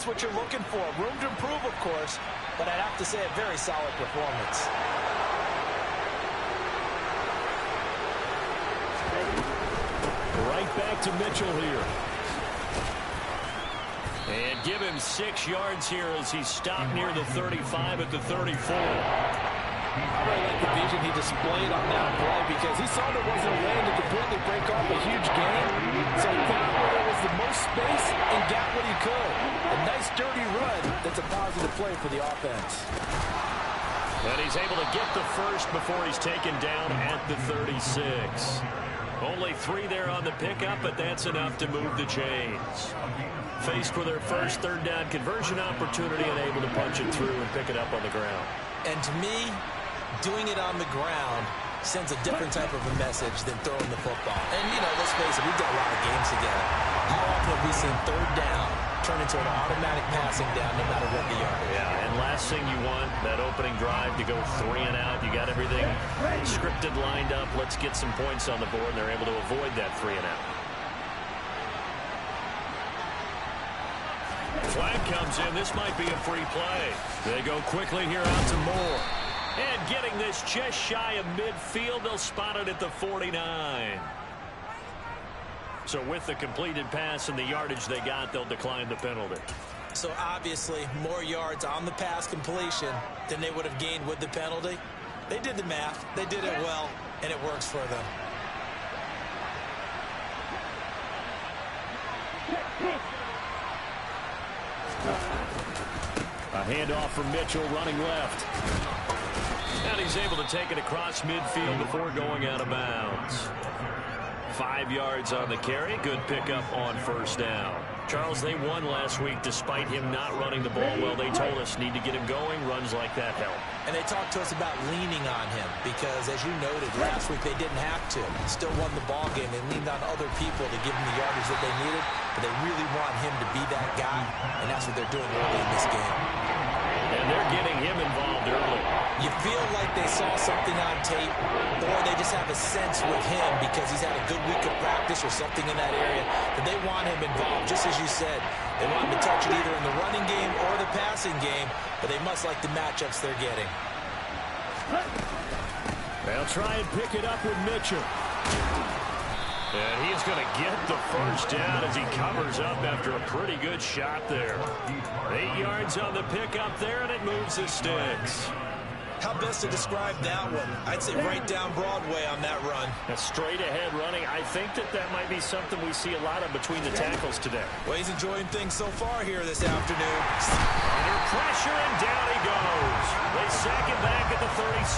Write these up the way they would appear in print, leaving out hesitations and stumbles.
That's what you're looking for. Room to improve, of course, but I'd have to say a very solid performance. Right back to Mitchell here. And give him 6 yards here as he stopped near the 35 at the 34. I really like the vision he displayed on that play because he saw there wasn't a lane to completely break off a huge gain. So he found where there was the most space and got what he could. A nice dirty run that's a positive play for the offense. And he's able to get the first before he's taken down at the 36. Only 3 there on the pickup, but that's enough to move the chains. Faced with their first third down conversion opportunity and able to punch it through and pick it up on the ground. And to me, doing it on the ground sends a different type of a message than throwing the football. And, you know, let's face it, we've done a lot of games together. How often have we seen third down turn into an automatic passing down no matter what the yard is? Yeah, and last thing you want, that opening drive to go 3 and out. You got everything scripted, lined up. Let's get some points on the board, and they're able to avoid that 3 and out. Flag comes in. This might be a free play. They go quickly here out to Moore. And getting this just shy of midfield, they'll spot it at the 49. So with the completed pass and the yardage they got, they'll decline the penalty. So obviously more yards on the pass completion than they would have gained with the penalty. They did the math. They did it well, and it works for them. A handoff from Mitchell running left. And he's able to take it across midfield before going out of bounds. 5 yards on the carry. Good pickup on first down. Charles, they won last week despite him not running the ball well. They told us need to get him going. Runs like that help. And they talked to us about leaning on him because, as you noted, last week they didn't have to. Still won the ball game. They leaned on other people to give them the yardage that they needed, but they really want him to be that guy, and that's what they're doing early in this game. And they're getting him involved early. You feel like they saw something on tape, or they just have a sense with him because he's had a good week of practice or something in that area that they want him involved. Just as you said, they want him to touch it either in the running game or the passing game, but they must like the matchups they're getting. They'll try and pick it up with Mitchell. And he's going to get the first down as he covers up after a pretty good shot there. 8 yards on the pickup there, and it moves the sticks. How best to describe that one? I'd say right down Broadway on that run. A straight ahead running. I think that might be something we see a lot of between the tackles today. Well, he's enjoying things so far here this afternoon. Under pressure, and down he goes. They sack him back at the 36.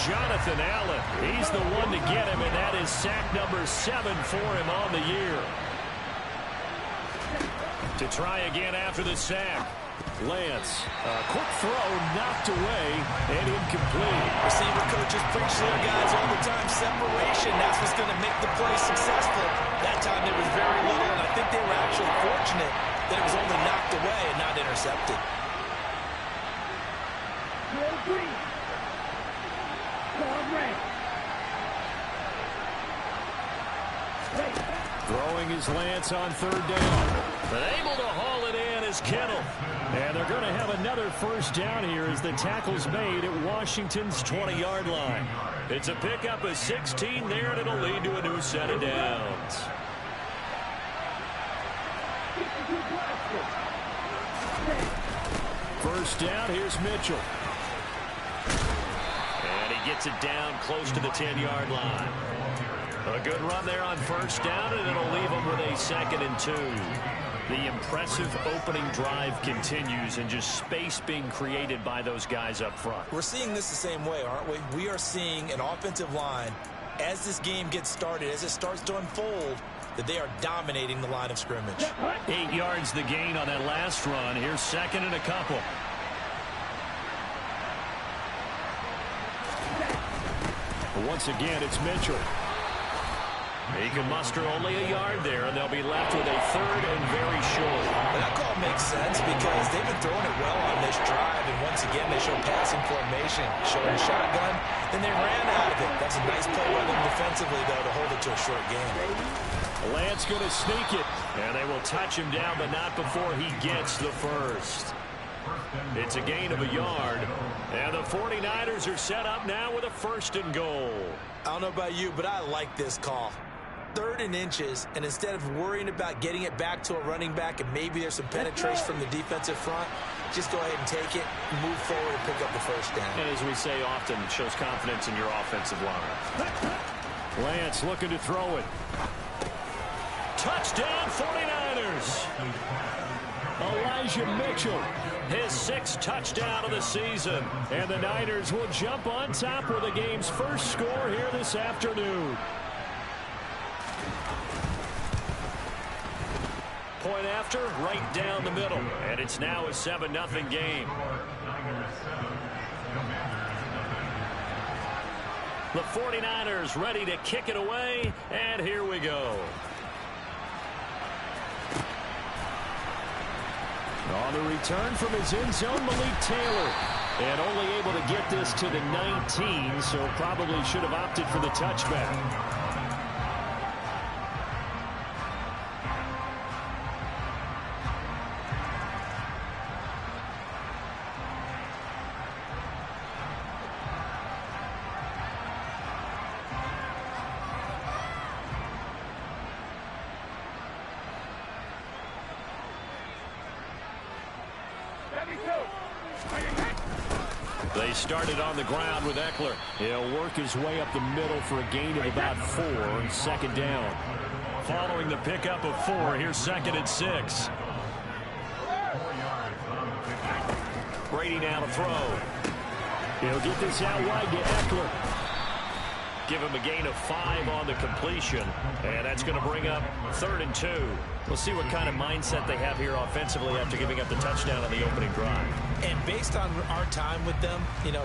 Jonathan Allen, he's the one to get him, and that is sack number 7 for him on the year. To try again after the sack. Lance, a quick throw knocked away and incomplete. Receiver coaches preach to their guys all the time. Separation, that's what's going to make the play successful. That time there was very little, and I think they were actually fortunate that it was only knocked away and not intercepted. Throwing his Lance on third down. But able to haul it in is Kittle. And they're going to have another first down here as the tackle's made at Washington's 20-yard line. It's a pickup of 16 there, and it'll lead to a new set of downs. First down, here's Mitchell. And he gets it down close to the 10-yard line. A good run there on first down, and it'll leave them with a 2nd and 2. The impressive opening drive continues, and just space being created by those guys up front. We're seeing this the same way, aren't we? We are seeing an offensive line, as this game gets started, as it starts to unfold, that they are dominating the line of scrimmage. 8 yards the gain on that last run. Here's 2nd and a couple. Once again, it's Mitchell. He can muster only a yard there, and they'll be left with a 3rd and very short. Well, that call makes sense because they've been throwing it well on this drive, and once again they show passing formation, showing a shotgun, then they ran out of it. That's a nice play by them defensively, though, to hold it to a short game. Lance going to sneak it. And they will touch him down, but not before he gets the first. It's a gain of a yard. And the 49ers are set up now with a 1st and goal. I don't know about you, but I like this call. 3rd and inches, and instead of worrying about getting it back to a running back and maybe there's some penetration from the defensive front, just go ahead and take it, move forward, and pick up the 1st down. And as we say often, it shows confidence in your offensive line. Lance looking to throw it. Touchdown 49ers. Elijah Mitchell, his 6th touchdown of the season. And the Niners will jump on top with the game's first score here this afternoon. Point after, right down the middle. And it's now a 7-0 game. The 49ers ready to kick it away, and here we go. On the return from his end zone, Malik Taylor. And only able to get this to the 19, so probably should have opted for the touchback. They started on the ground with Eckler. He'll work his way up the middle for a gain of about 4 and 2nd down. Following the pickup of 4, here's 2nd and 6. Brady now to throw. He'll get this out wide to Eckler. Give him a gain of 5 on the completion. And that's going to bring up 3rd and 2. We'll see what kind of mindset they have here offensively after giving up the touchdown on the opening drive. And based on our time with them,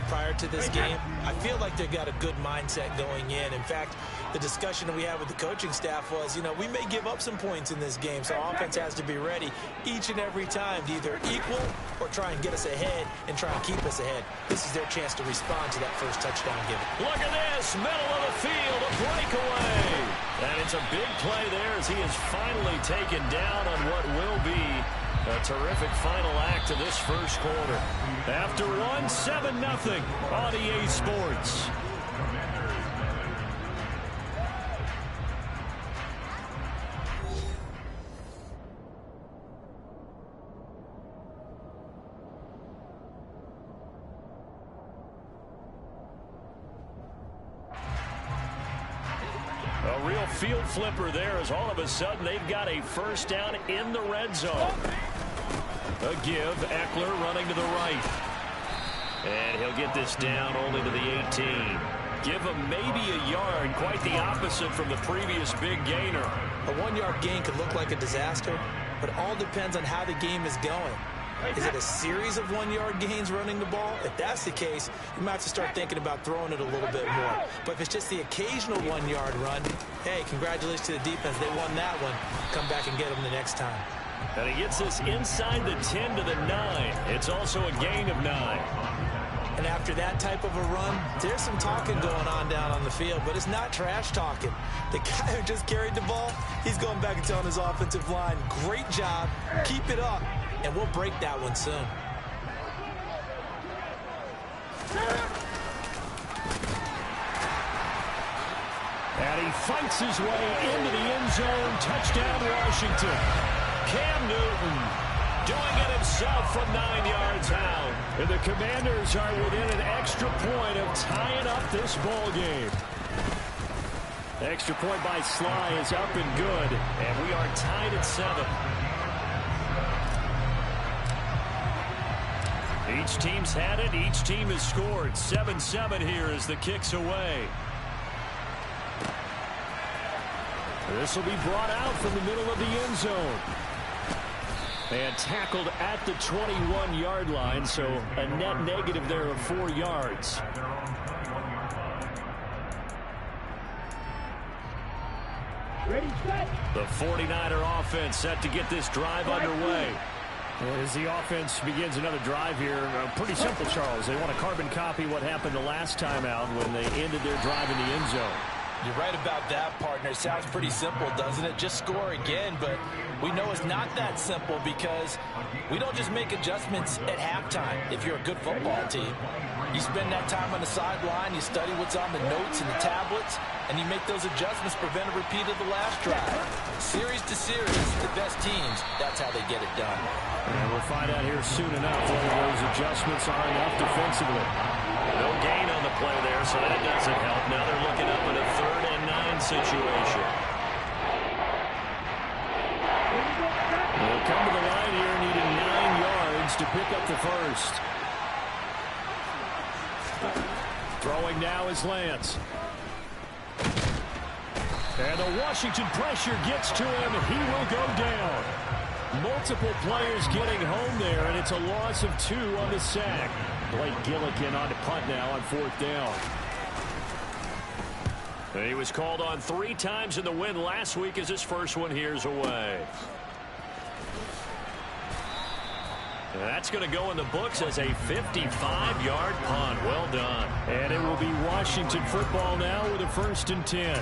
prior to this game, I feel like they've got a good mindset going in. In fact, the discussion that we had with the coaching staff was, we may give up some points in this game, so our offense has to be ready each and every time to either equal or try and get us ahead and try and keep us ahead. This is their chance to respond to that first touchdown given. Look at this, middle of the field, a breakaway. And it's a big play there as he is finally taken down on what will be a terrific final act of this first quarter. After one, 7-0 on EA Sports. A real field flipper there as all of a sudden they've got a 1st down in the red zone. A give, Eckler running to the right. And he'll get this down only to the 18. Give him maybe a yard, quite the opposite from the previous big gainer. A 1-yard gain could look like a disaster, but it all depends on how the game is going. Is it a series of 1-yard gains running the ball? If that's the case, you might have to start thinking about throwing it a little bit more. But if it's just the occasional 1-yard run, hey, congratulations to the defense. They won that one. Come back and get them the next time. And he gets this inside the 10 to the 9. It's also a gain of 9. And after that type of a run, there's some talking going on down on the field, but it's not trash talking. The guy who just carried the ball, he's going back and telling his offensive line, great job, keep it up, and we'll break that one soon. And he fights his way into the end zone. Touchdown, Washington. Cam Newton doing it himself from 9 yards out. And the Commanders are within an extra point of tying up this ball game. Extra point by Sly is up and good. And we are tied at 7. Each team's had it. Each team has scored. 7-7 here as the kick's away. This will be brought out from the middle of the end zone. And tackled at the 21-yard line, so a net negative there of 4 yards. The 49er offense set to get this drive underway. As the offense begins another drive here, pretty simple, Charles. They want to carbon copy what happened the last time out when they ended their drive in the end zone. You're right about that, partner. It sounds pretty simple, doesn't it? Just score again, but we know it's not that simple because we don't just make adjustments at halftime if you're a good football team. You spend that time on the sideline, you study what's on the notes and the tablets, and you make those adjustments, prevent a repeat of the last drive. Series to series, the best teams, that's how they get it done. And we'll find out here soon enough whether those adjustments are enough defensively. No gain on the play there, so that doesn't help. Now they're looking up in a 3rd and 9 situation. They'll come to the line here needing 9 yards to pick up the first. Throwing now is Lance. And the Washington pressure gets to him. He will go down. Multiple players getting home there, and it's a loss of 2 on the sack. Blake Gillikin on the punt now on 4th down. He was called on 3 times in the win last week as his first one here's away. That's going to go in the books as a 55-yard punt. Well done. And it will be Washington football now with a 1st and 10.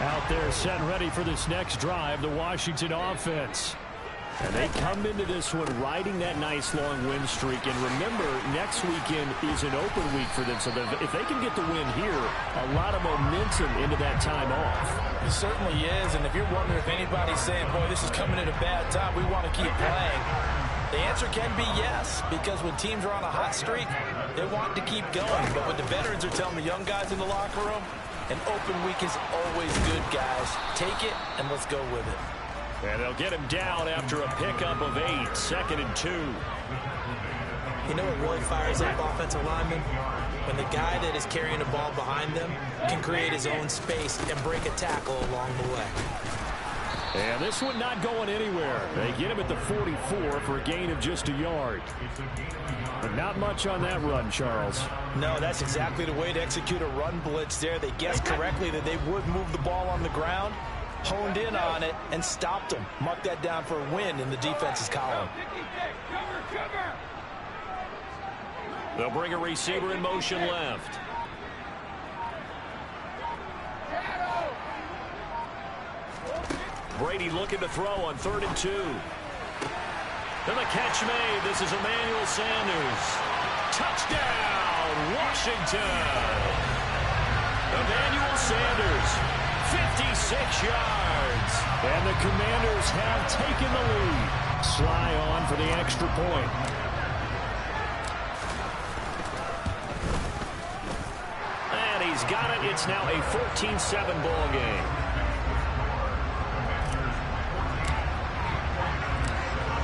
Out there set and ready for this next drive, the Washington offense. And they come into this one riding that nice long win streak. And remember, next weekend is an open week for them. So if they can get the win here, a lot of momentum into that time off. It certainly is. And if you're wondering if anybody's saying, boy, this is coming at a bad time, we want to keep playing, the answer can be yes. Because when teams are on a hot streak, they want to keep going. But what the veterans are telling the young guys in the locker room, an open week is always good, guys. Take it, and let's go with it. And they'll get him down after a pickup of 8, 2nd and 2. You know what really fires up offensive linemen? When the guy that is carrying the ball behind them can create his own space and break a tackle along the way. And this one not going anywhere. They get him at the 44 for a gain of just a yard. But not much on that run, Charles. No, that's exactly the way to execute a run blitz there. They guessed correctly that they would move the ball on the ground, honed in on it, and stopped them. Mark that down for a win in the defense's column. They'll bring a receiver in motion left. Brady looking to throw on 3rd and 2. And the catch made. This is Emmanuel Sanders. Touchdown, Washington. Emmanuel Sanders, 56 yards. And the Commanders have taken the lead. Sly on for the extra point. And he's got it. It's now a 14-7 ball game.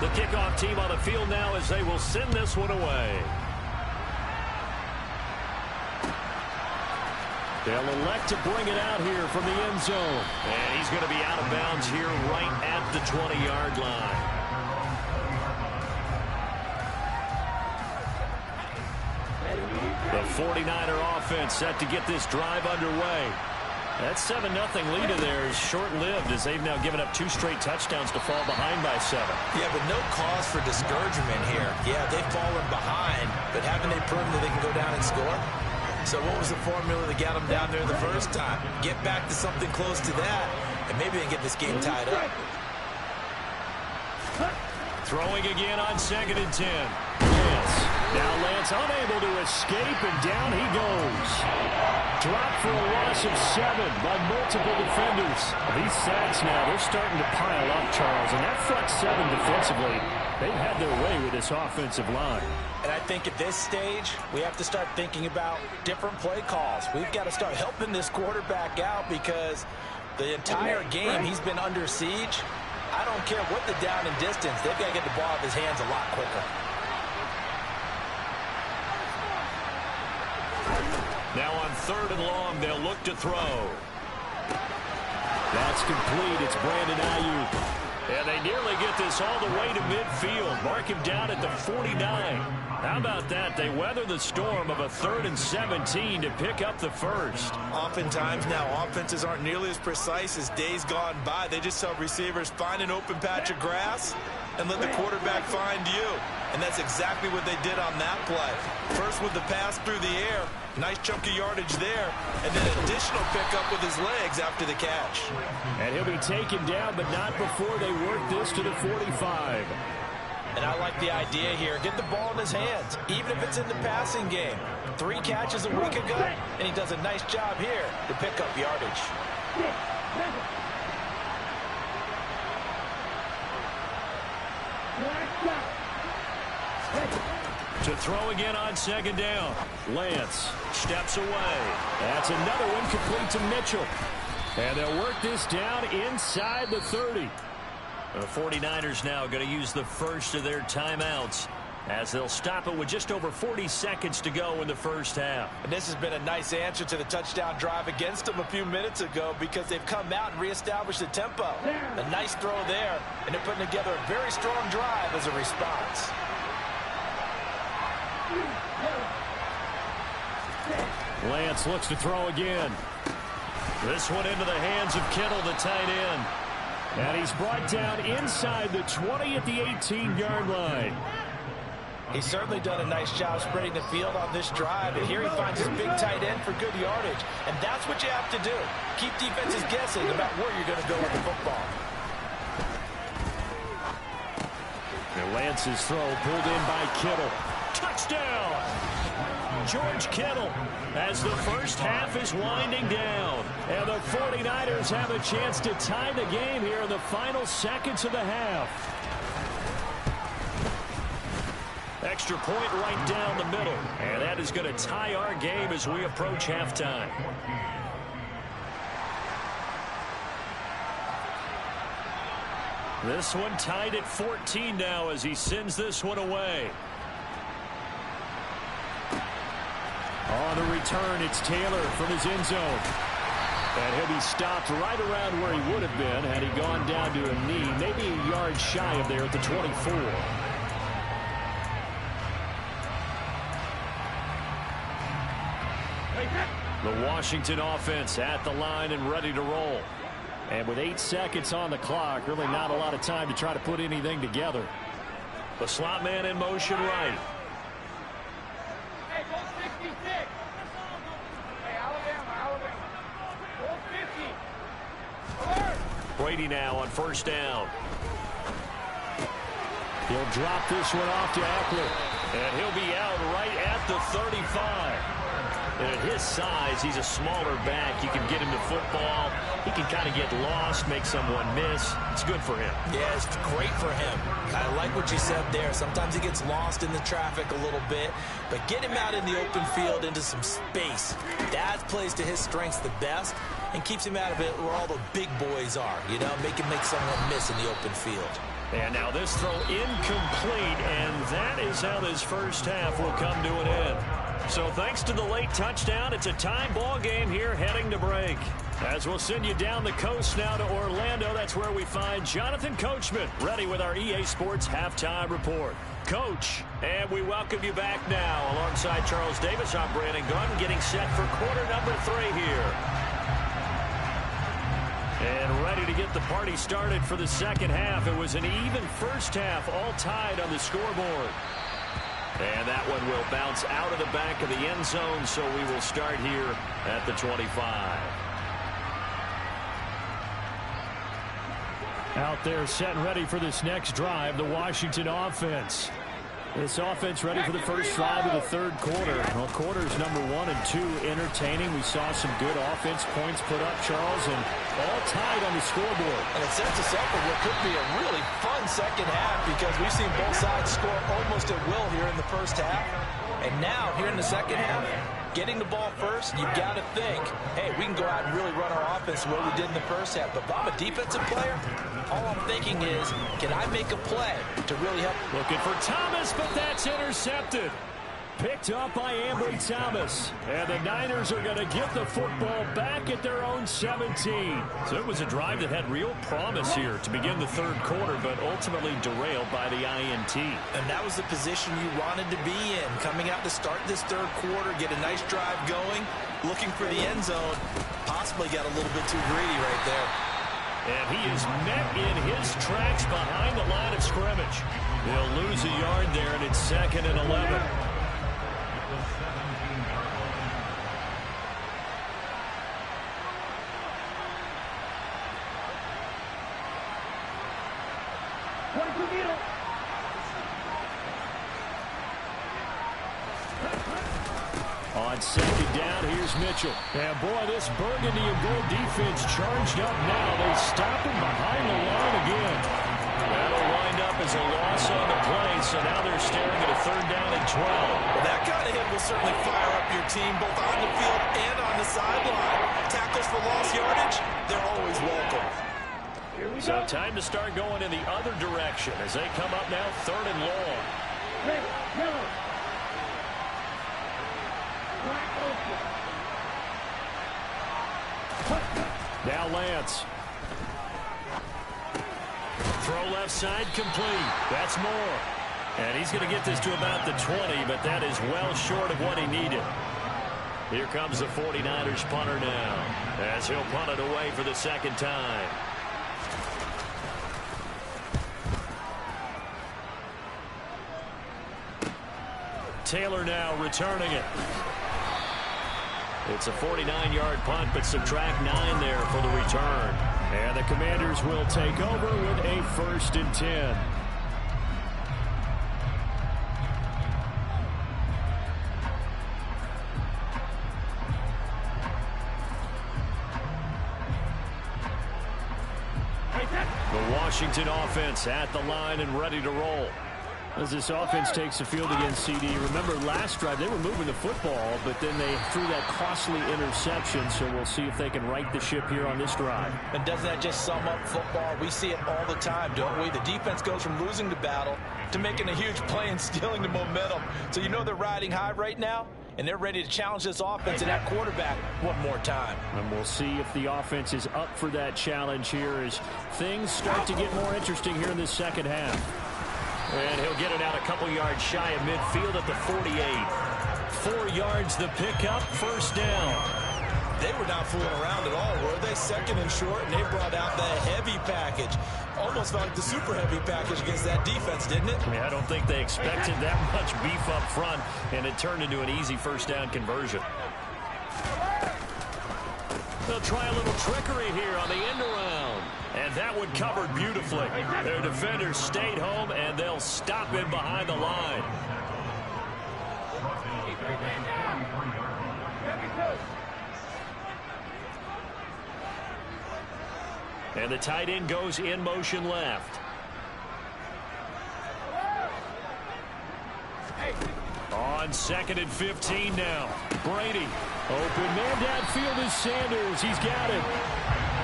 The kickoff team on the field now as they will send this one away. They'll elect to bring it out here from the end zone. And he's going to be out of bounds here right at the 20-yard line. The 49er offense set to get this drive underway. That 7-0 lead of theirs short-lived as they've now given up 2 straight touchdowns to fall behind by 7. Yeah, but no cause for discouragement here. Yeah, they've fallen behind, but haven't they proven that they can go down and score? So what was the formula that got them down there the first time? Get back to something close to that, and maybe they can get this game tied up. Throwing again on 2nd and 10. Now Lance unable to escape, and down he goes. Dropped for a loss of 7 by multiple defenders. These sacks now, they're starting to pile up, Charles. And that front 7 defensively, they've had their way with this offensive line. And I think at this stage, we have to start thinking about different play calls. We've got to start helping this quarterback out because the entire game he's been under siege. I don't care what the down and distance. They've got to get the ball out of his hands a lot quicker. Now on 3rd and long, they'll look to throw. That's complete. It's Brandon Ayuk. And they nearly get this all the way to midfield. Mark him down at the 49. How about that? They weather the storm of a 3rd and 17 to pick up the first. Oftentimes now, offenses aren't nearly as precise as days gone by. They just help receivers find an open patch of grass and let the quarterback find you. And that's exactly what they did on that play. First with the pass through the air, nice chunk of yardage there, and then additional pickup with his legs after the catch. And he'll be taken down, but not before they work this to the 45. And I like the idea here. Get the ball in his hands, even if it's in the passing game. 3 catches a week ago, and he does a nice job here to pick up yardage. To throw again on second down. Lance steps away. That's another one complete to Mitchell. And they'll work this down inside the 30. The 49ers now going to use the first of their timeouts as they'll stop it with just over 40 seconds to go in the first half. And this has been a nice answer to the touchdown drive against them a few minutes ago because they've come out and reestablished the tempo. A nice throw there, and they're putting together a very strong drive as a response. Lance looks to throw again. This one into the hands of Kittle, the tight end. And he's brought down inside the 20 at the 18-yard line. He's certainly done a nice job spreading the field on this drive. And here he finds his big tight end for good yardage. And that's what you have to do. Keep defenses guessing about where you're going to go with the football. And Lance's throw pulled in by Kittle. Touchdown! George Kittle as the first half is winding down. And the 49ers have a chance to tie the game here in the final seconds of the half. Extra point right down the middle. And that is going to tie our game as we approach halftime. This one tied at 14 now as he sends this one away. On the return, it's Taylor from his end zone. And he'll be stopped right around where he would have been had he gone down to a knee, maybe a yard shy of there at the 24. The Washington offense at the line and ready to roll. And with 8 seconds on the clock, really not a lot of time to try to put anything together. The slot man in motion right. Brady now on first down. He'll drop this one off to Eckler. And he'll be out right at the 35. And at his size, he's a smaller back. You can get him the football. He can kind of get lost, make someone miss. It's good for him. Yeah, it's great for him. I like what you said there. Sometimes he gets lost in the traffic a little bit, but get him out in the open field into some space. That plays to his strengths the best and keeps him out of it where all the big boys are, you know, make someone miss in the open field. And now this throw incomplete, and that is how this first half will come to an end. So thanks to the late touchdown, it's a tie ball game here heading to break. As we'll send you down the coast now to Orlando, that's where we find Jonathan Coachman ready with our EA Sports Halftime Report. Coach, and we welcome you back now. Alongside Charles Davis, I'm Brandon Gunn, getting set for quarter number 3 here. And ready to get the party started for the second half. It was an even first half, all tied on the scoreboard. And that one will bounce out of the back of the end zone, so we will start here at the 25. Out there set and ready for this next drive, the Washington offense. This offense ready for the first drive of the third quarter. Well, quarters number 1 and 2 entertaining. We saw some good offense points put up, Charles, and all tied on the scoreboard. And it sets us up for what could be a really fun second half because we've seen both sides score almost at will here in the first half. And now, here in the second half, getting the ball first, you've got to think, hey, we can go out and really run our offense the way we did in the first half. But if I'm a defensive player, all I'm thinking is, can I make a play to really help? Looking for Thomas, but that's intercepted. Picked up by Ambry Thomas. And the Niners are going to get the football back at their own 17. So it was a drive that had real promise here to begin the third quarter, but ultimately derailed by the INT. And that was the position you wanted to be in. Coming out to start this third quarter, get a nice drive going, looking for the end zone. Possibly got a little bit too greedy right there. And he is met in his tracks behind the line of scrimmage. They'll lose a yard there, and it's 2nd and 11. On 2nd down, here's Mitchell. And boy, this burgundy and gold defense charged up now. They stop him behind the line again. That'll wind up as a loss on the play, so now they're staring at a 3rd down and 12. Well, that kind of hit will certainly fire up your team, both on the field and on the sideline. Tackles for lost yardage, they're always welcome. So time to start going in the other direction as they come up now 3rd and long. Now Lance. Throw left side complete. That's Moore. And he's going to get this to about the 20, but that is well short of what he needed. Here comes the 49ers punter now, as he'll punt it away for the 2nd time. Taylor now returning it. It's a 49-yard punt, but subtract 9 there for the return. And the Commanders will take over with a 1st and 10. The Washington offense at the line and ready to roll. As this offense takes the field against CD, remember last drive they were moving the football, but then they threw that costly interception, so we'll see if they can right the ship here on this drive. And doesn't that just sum up football? We see it all the time, don't we? The defense goes from losing the battle to making a huge play and stealing the momentum. So you know they're riding high right now, and they're ready to challenge this offense and that quarterback one more time. And we'll see if the offense is up for that challenge here as things start to get more interesting here in this 2nd half. And he'll get it out a couple yards shy of midfield at the 48. 4 yards the pickup, 1st down. They were not fooling around at all, were they? 2nd and short, and they brought out the heavy package. Almost felt like the super heavy package against that defense, didn't it? I mean, I don't think they expected that much beef up front, and it turned into an easy 1st down conversion. They'll try a little trickery here on the end around. And that one covered beautifully. Their defenders stayed home, and they'll stop him behind the line. And the tight end goes in motion left. On 2nd and 15 now. Brady. Open man downfield is Sanders. He's got it.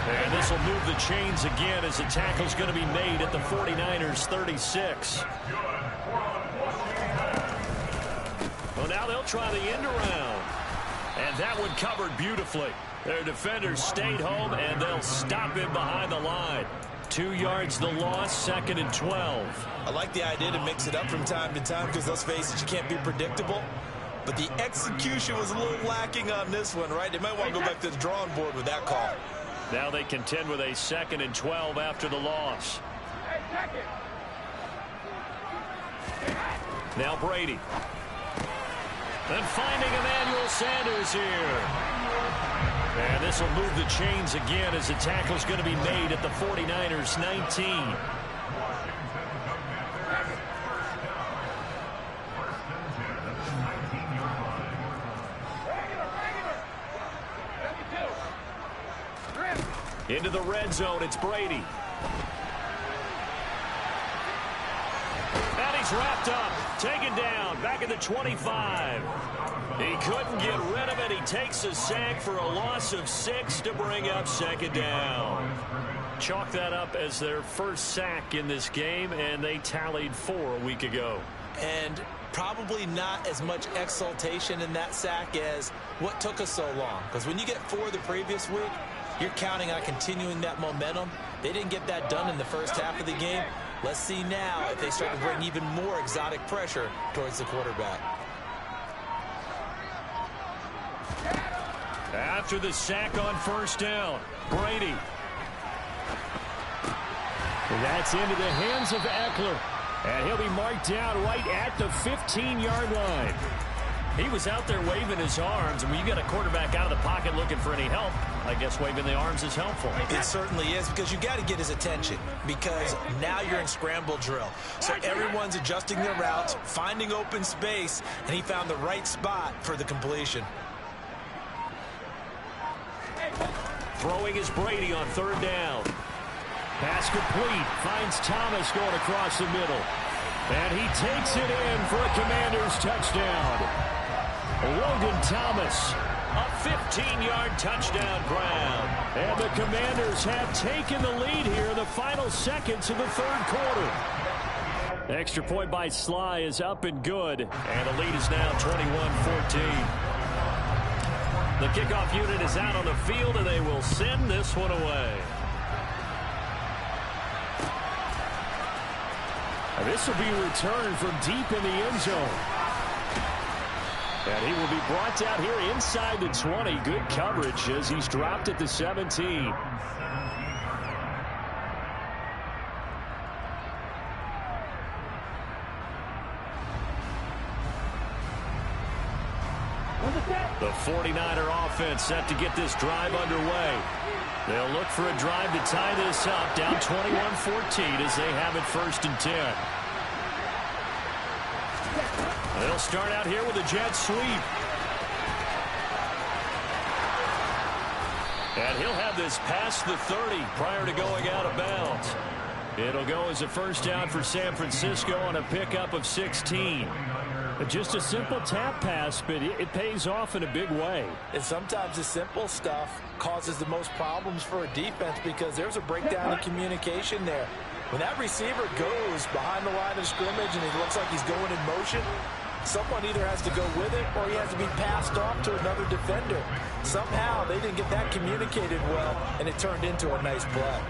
And this will move the chains again as the tackle's going to be made at the 49ers 36. Well, now they'll try the end around. And that one covered beautifully. Their defenders stayed home, and they'll stop him behind the line. 2 yards the loss, 2nd and 12. I like the idea to mix it up from time to time because, let's face it, you can't be predictable. But the execution was a little lacking on this one, right? They might want to go back to the drawing board with that call. Now they contend with a 2nd and 12 after the loss. Now Brady. And finding Emmanuel Sanders here. And this will move the chains again as the tackle's going to be made at the 49ers 19. Into the red zone, it's Brady. And he's wrapped up, taken down, back at the 25. He couldn't get rid of it. He takes a sack for a loss of 6 to bring up 2nd down. Chalk that up as their first sack in this game, and they tallied 4 a week ago. And probably not as much exultation in that sack as what took us so long. Because when you get 4 the previous week, you're counting on continuing that momentum. They didn't get that done in the first half of the game. Let's see now if they start to bring even more exotic pressure towards the quarterback. After the sack on 1st down, Brady. That's into the hands of Eckler. And he'll be marked down right at the 15-yard line. He was out there waving his arms, and when you got a quarterback out of the pocket looking for any help, I guess waving the arms is helpful. It certainly is, because you got to get his attention, because now you're in scramble drill. So everyone's adjusting their routes, finding open space, and he found the right spot for the completion. Throwing is Brady on third down. Pass complete. Finds Thomas going across the middle. And he takes it in for a Commanders touchdown. Logan Thomas. A 15-yard touchdown ground. And the Commanders have taken the lead here in the final seconds of the third quarter. Extra point by Sly is up and good. And the lead is now 21-14. The kickoff unit is out on the field, and they will send this one away. This will be returned from deep in the end zone. And he will be brought down here inside the 20. Good coverage as he's dropped at the 17. The 49er offense set to get this drive underway. They'll look for a drive to tie this up, down 21-14 as they have it 1st and 10. They'll start out here with a jet sweep. And he'll have this past the 30 prior to going out of bounds. It'll go as a first down for San Francisco on a pickup of 16. Just a simple tap pass, but it pays off in a big way. And sometimes the simple stuff causes the most problems for a defense, because there's a breakdown in communication there. When that receiver goes behind the line of scrimmage and he looks like he's going in motion, someone either has to go with it or he has to be passed off to another defender. Somehow they didn't get that communicated well, and it turned into a nice play.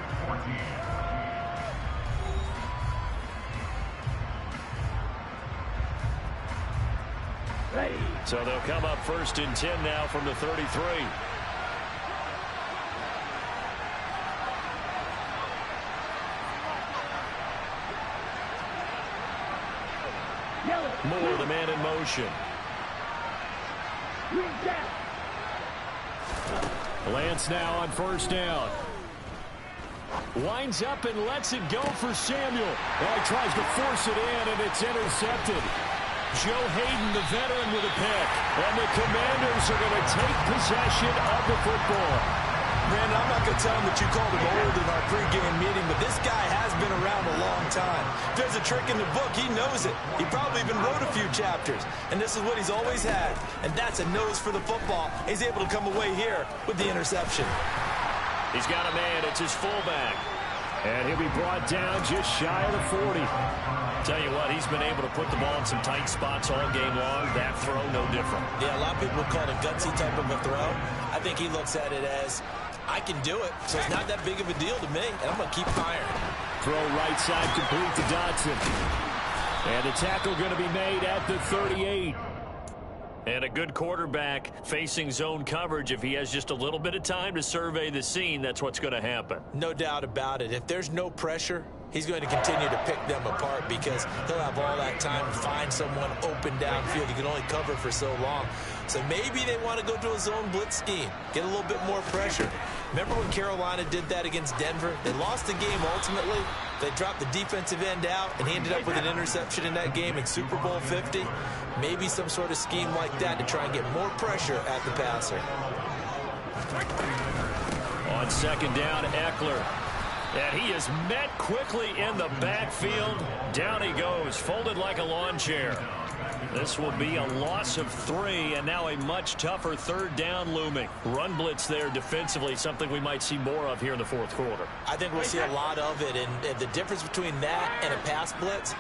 So they'll come up 1st and 10 now from the 33. Moore, the man in motion. Lance now on 1st down. Winds up and lets it go for Samuel. Well, he tries to force it in, and it's intercepted. Joe Hayden, the veteran, with a pick. And the Commanders are going to take possession of the football. Brandon, I'm not going to tell him that you called him old in our pregame meeting, but this guy has been around a long time. If there's a trick in the book, he knows it. He probably even wrote a few chapters. And this is what he's always had. And that's a nose for the football. He's able to come away here with the interception. He's got a man. It's his fullback. And he'll be brought down just shy of the 40. Tell you what, he's been able to put the ball in some tight spots all game long. That throw, no different. Yeah, a lot of people would call it a gutsy type of a throw. I think he looks at it as, I can do it, so it's not that big of a deal to me, and I'm going to keep firing. Throw right side complete to Dotson. And the tackle going to be made at the 38. And a good quarterback facing zone coverage. If he has just a little bit of time to survey the scene, that's what's going to happen. No doubt about it. If there's no pressure, he's going to continue to pick them apart, because he'll have all that time to find someone open downfield. He can only cover for so long. So maybe they want to go to a zone blitz scheme, get a little bit more pressure. Remember when Carolina did that against Denver? They lost the game ultimately. They dropped the defensive end out, and he ended up with an interception in that game in Super Bowl 50. Maybe some sort of scheme like that to try and get more pressure at the passer. On 2nd down, Eckler. And he is met quickly in the backfield. Down he goes, folded like a lawn chair. This will be a loss of 3, and now a much tougher 3rd down looming. Run blitz there defensively, something we might see more of here in the 4th quarter. I think we'll see a lot of it, and the difference between that and a pass blitz,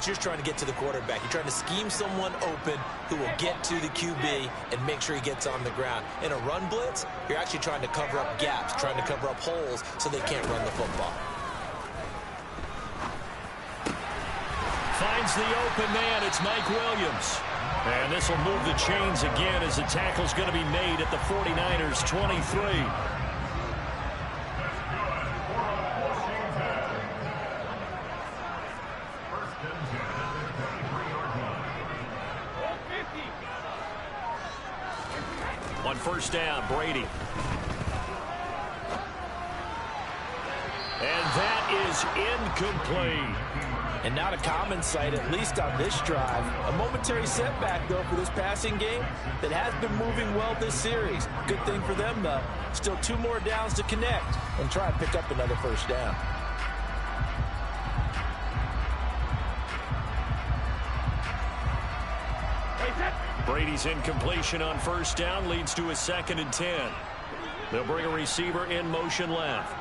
you're trying to get to the quarterback. You're trying to scheme someone open who will get to the QB and make sure he gets on the ground. In a run blitz, you're actually trying to cover up gaps, trying to cover up holes so they can't run the football. Finds the open man. It's Mike Williams. And this will move the chains again as the tackle's going to be made at the 49ers 23. On first down, Brady. And that is incomplete. And not a common sight, at least on this drive. A momentary setback, though, for this passing game that has been moving well this series. Good thing for them, though. Still 2 more downs to connect and try and pick up another first down. Brady's incompletion on first down leads to a 2nd and 10. They'll bring a receiver in motion left.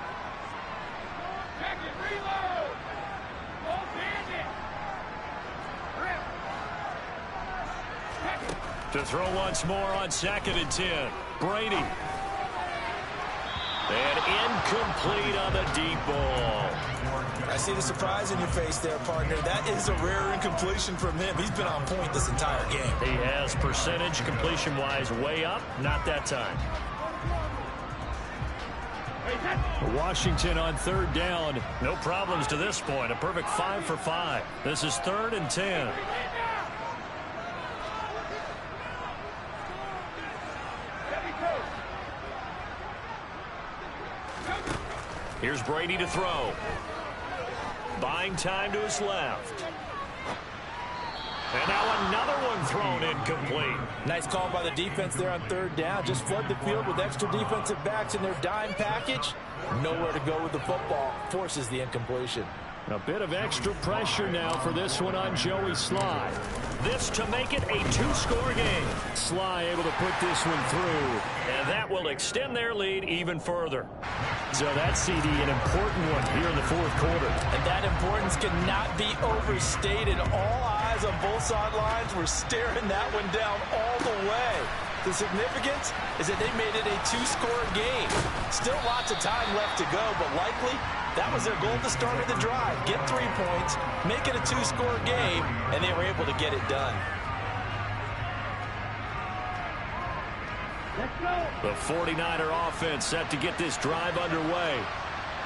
To throw once more on 2nd and 10. Brady. And incomplete on the deep ball. I see the surprise in your face there, partner. That is a rare incompletion from him. He's been on point this entire game. He has percentage completion-wise way up. Not that time. Washington on 3rd down. No problems to this point. A perfect 5 for 5. This is 3rd and 10. Here's Brady to throw. Buying time to his left. And now another one thrown incomplete. Nice call by the defense there on 3rd down. Just flood the field with extra defensive backs in their dime package. Nowhere to go with the football. Forces the incompletion. A bit of extra pressure now for this one on Joey Sly. This to make it a 2-score game. Sly able to put this one through. And that will extend their lead even further. So that CD, an important one here in the 4th quarter. And that importance cannot be overstated. All eyes on both sidelines were staring that one down all the way. The significance is that they made it a 2-score game. Still lots of time left to go, but likely that was their goal at the start of the drive. Get 3 points, make it a 2-score game, and they were able to get it done. The 49er offense set to get this drive underway.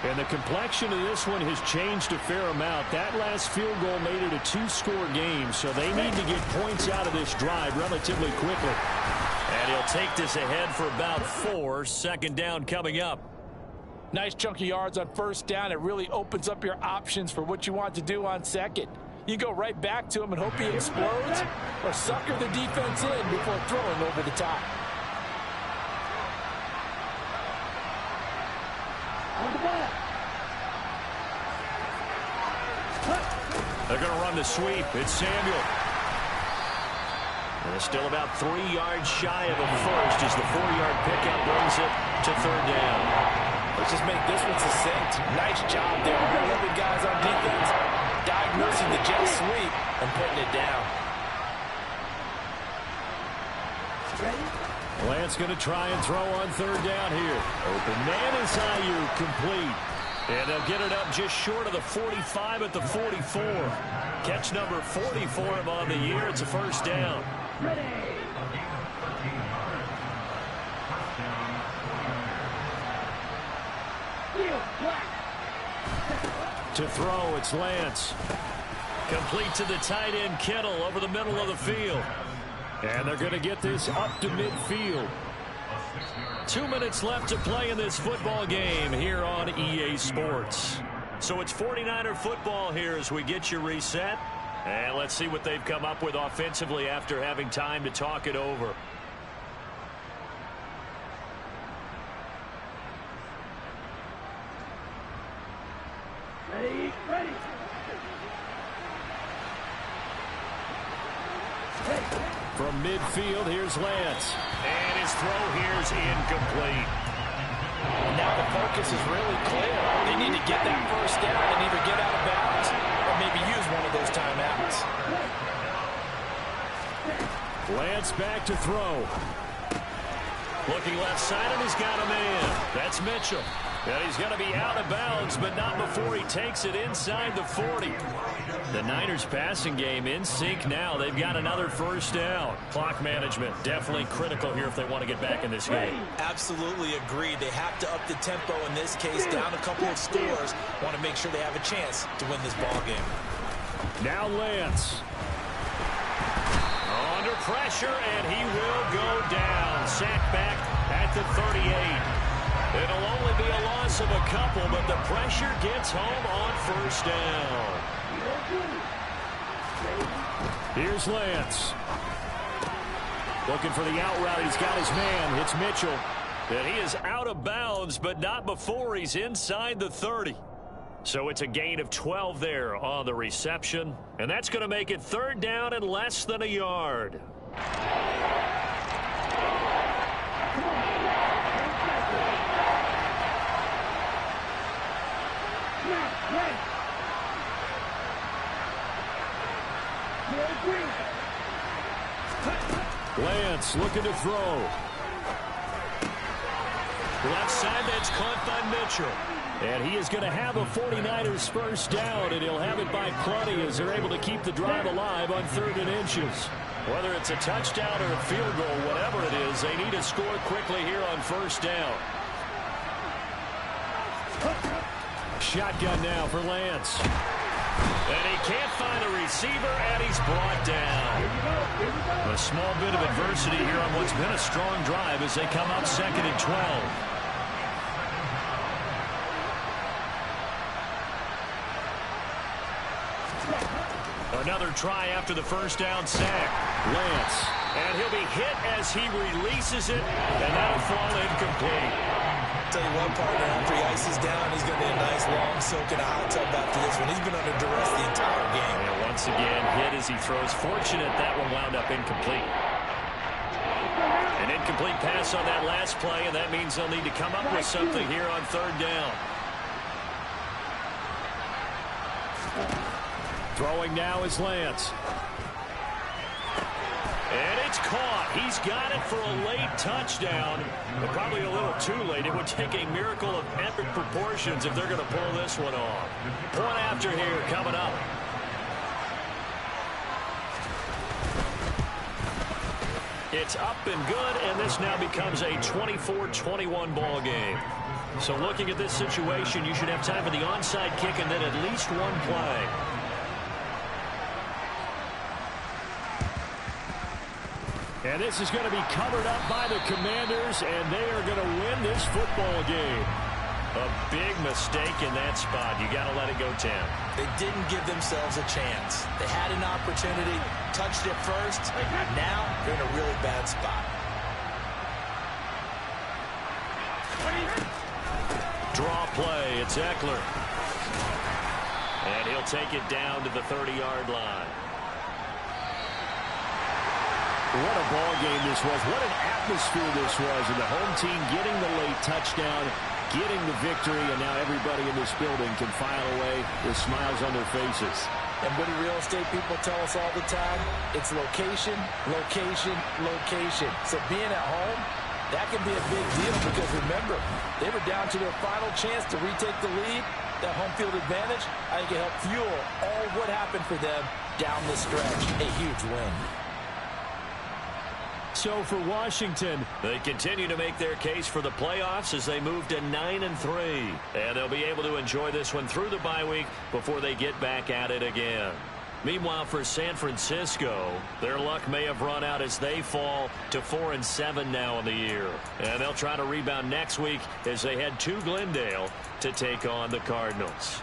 And the complexion of this one has changed a fair amount. That last field goal made it a 2-score game, so they need to get points out of this drive relatively quickly. And he'll take this ahead for about 4. 2nd down coming up. Nice chunk of yards on first down. It really opens up your options for what you want to do on second. You go right back to him and hope he explodes, or sucker the defense in before throwing over the top. They're going to run the sweep. It's Samuel. And it's still about 3 yards shy of a first as the 4-yard pickup brings it to 3rd down. Let's just make this one succinct. Nice job there. Moving guys on defense, diagnosing the jet sweep and putting it down. Lance going to try and throw on 3rd down here. Open man is Ayuk, complete. And they'll get it up just short of the 45 at the 44. Catch number 40 for him on the year. It's a first down. To throw, it's Lance. Complete to the tight end, Kittle, over the middle of the field. And they're going to get this up to midfield. 2 minutes left to play in this football game here on EA Sports. So it's 49er football here as we get you reset. And let's see what they've come up with offensively after having time to talk it over. Ready. From midfield, here's Lance. And his throw here is incomplete. Now the focus is really clear. They need to get that first down and either get out of bounds or maybe use one of those timeouts. Lance back to throw. Looking left side, and he's got a man. That's Mitchell. And he's going to be out of bounds, but not before he takes it inside the 40. The Niners passing game in sync now. They've got another first down. Clock management definitely critical here if they want to get back in this game. Absolutely agreed. They have to up the tempo in this case, down a couple of scores. Want to make sure they have a chance to win this ball game. Now Lance. Under pressure, and he will go down. Sacked back at the 38. It'll only be a loss of a couple, but the pressure gets home on first down. Here's Lance. Looking for the out route. He's got his man. It's Mitchell. And he is out of bounds, but not before he's inside the 30. So it's a gain of 12 there on the reception. And that's going to make it third down and less than a yard. Lance looking to throw. Left side, that's caught by Mitchell. And he is going to have a 49ers first down, and he'll have it by plenty as they're able to keep the drive alive on 3rd and inches. Whether it's a touchdown or a field goal, whatever it is, they need to score quickly here on first down. Shotgun now for Lance. And he can't find a receiver, and he's brought down. A small bit of adversity here on what's been a strong drive as they come up 2nd and 12. Another try after the first down sack. Lance. And he'll be hit as he releases it, and that'll fall incomplete. Tell you what, partner, after he ices down, he's going to be a nice long soak in a hot tub after this one. He's been under duress the entire game. And once again, hit as he throws. Fortunate that one wound up incomplete. An incomplete pass on that last play, and that means they'll need to come up with something here on 3rd down. Throwing now is Lance. And it's caught. He's got it for a late touchdown, but probably a little too late. It would take a miracle of epic proportions if they're going to pull this one off. Point after here coming up. It's up and good, and this now becomes a 24-21 ball game. So looking at this situation, you should have time for the onside kick and then at least one play. And this is going to be covered up by the Commanders, and they are going to win this football game. A big mistake in that spot. You got to let it go, Tim. They didn't give themselves a chance. They had an opportunity, touched it first. Now they're in a really bad spot. Draw play. It's Eckler. And he'll take it down to the 30-yard line. What a ball game this was. What an atmosphere this was. And the home team getting the late touchdown, getting the victory, and now everybody in this building can file away with smiles on their faces. And what do real estate people tell us all the time? It's location, location, location. So being at home, that can be a big deal because remember, they were down to their final chance to retake the lead. That home field advantage, I think it helped fuel all what happened for them down the stretch. A huge win. So for Washington, they continue to make their case for the playoffs as they move to 9-3. And they'll be able to enjoy this one through the bye week before they get back at it again. Meanwhile, for San Francisco, their luck may have run out as they fall to 4-7 now in the year. And they'll try to rebound next week as they head to Glendale to take on the Cardinals.